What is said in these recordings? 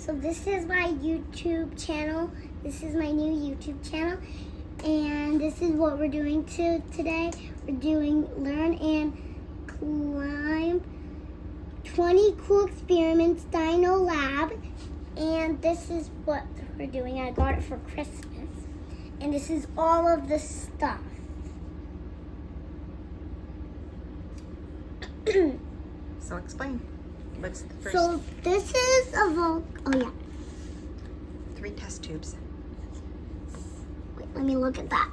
So this is my YouTube channel. This is my new YouTube channel. And this is what we're doing today. We're doing Learn and Climb 20 Cool Experiments Dino Lab. And this is what we're doing. I got it for Christmas. And this is all of the stuff. So explain. What's the first? So this is a 3 test tubes. Wait, let me look at that.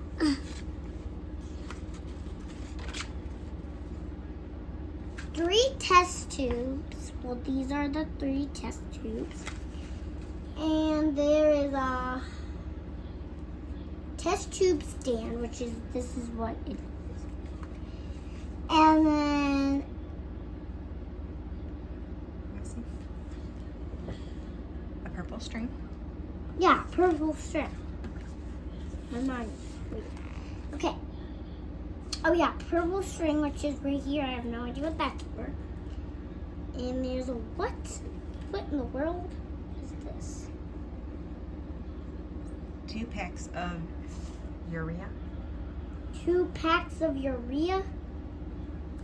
3 test tubes. Well, these are the 3 test tubes. And there is a test tube stand, this is what it is. And then A purple string. yeah, purple strip. My mind. Wait. Okay. Oh yeah, purple string, which is right here. I have no idea what that's for. And there's a what? What in the world is this? 2 packs of urea. 2 packs of urea.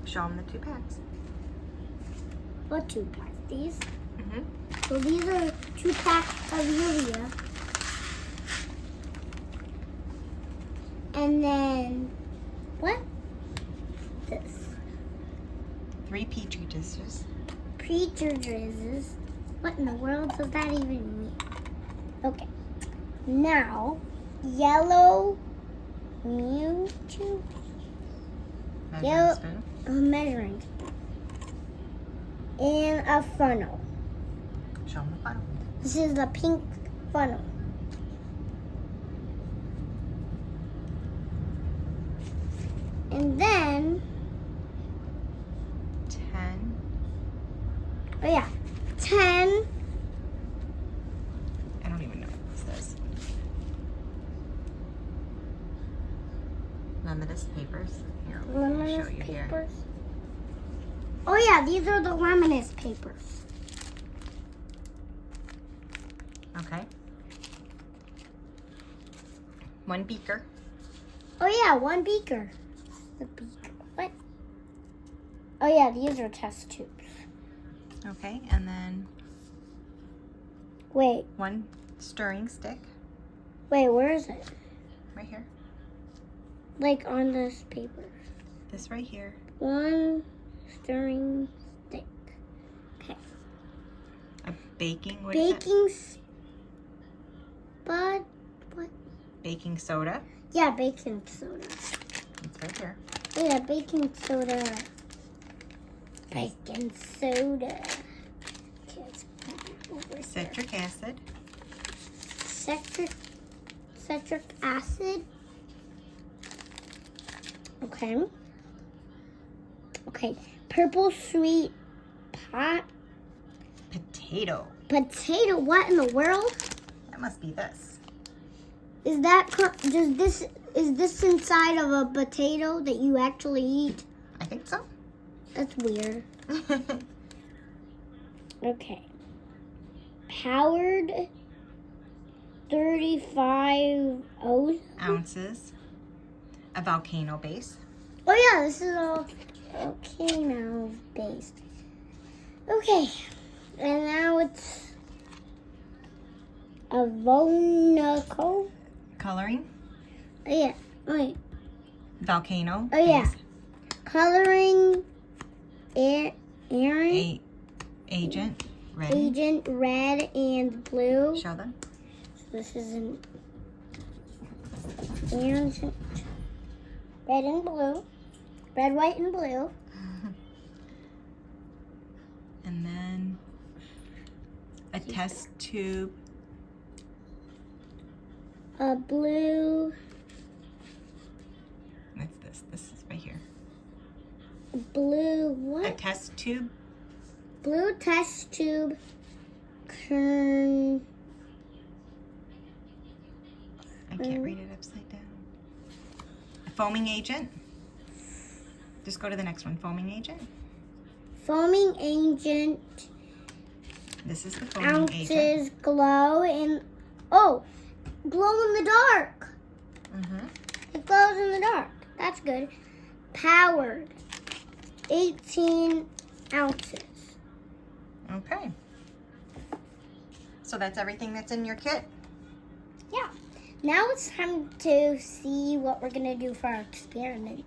Show them the 2 packs. What 2 packs? These? Mm-hmm. So these are 2 packs of urea. And then, what? This. 3 petri dishes. Petri dishes. What in the world does that even mean? Okay. Now, yellow Mewtwo. Measuring spoon. A measuring spoon. And a funnel. Show them the funnel. This is the pink funnel. And then, 10. oh yeah, 10. I don't even know what this is. Laminous papers. Here, I'll show Luminous you here. papers. Oh yeah, these are the luminous papers. Okay. 1 beaker. Oh yeah, 1 beaker. The beaker. What? Oh yeah, these are test tubes. Okay, and then Wait, 1 stirring stick. where is it? Right here. Like on this paper. This right here. 1 stirring stick. Okay. A baking. What is that? Baking spud. What? Baking soda. Yeah, baking soda. It's right here. Yeah, baking soda. Baking soda. Okay, let's put it over here. Citric acid. Citric acid. Okay. Okay. Purple sweet pot. Potato. Potato. What in the world? That must be this. Is this inside of a potato that you actually eat? I think so. That's weird. Okay. Powered 35 Ounces. A volcano base. Oh yeah, this is a volcano based. Okay. And now it's a volcano. Coloring. Oh yeah. Wait. Volcano. Oh yeah. base. Coloring Aaron. Agent. Red. Agent red and blue. Show them. This is an agent red and blue. Red, white, and blue. And then a test tube. A blue. What's this? This is right here. Blue A what? test tube. Blue test tube. Kern. I can't read it upside down. A foaming agent. Just go to the next one. Foaming agent. Foaming agent. This is the foaming agent. Ounces glow in, glow in the dark. It glows in the dark. That's good. Powered, 18 ounces. Okay. So that's everything that's in your kit? Yeah. Now it's time to see what we're going to do for our experiment.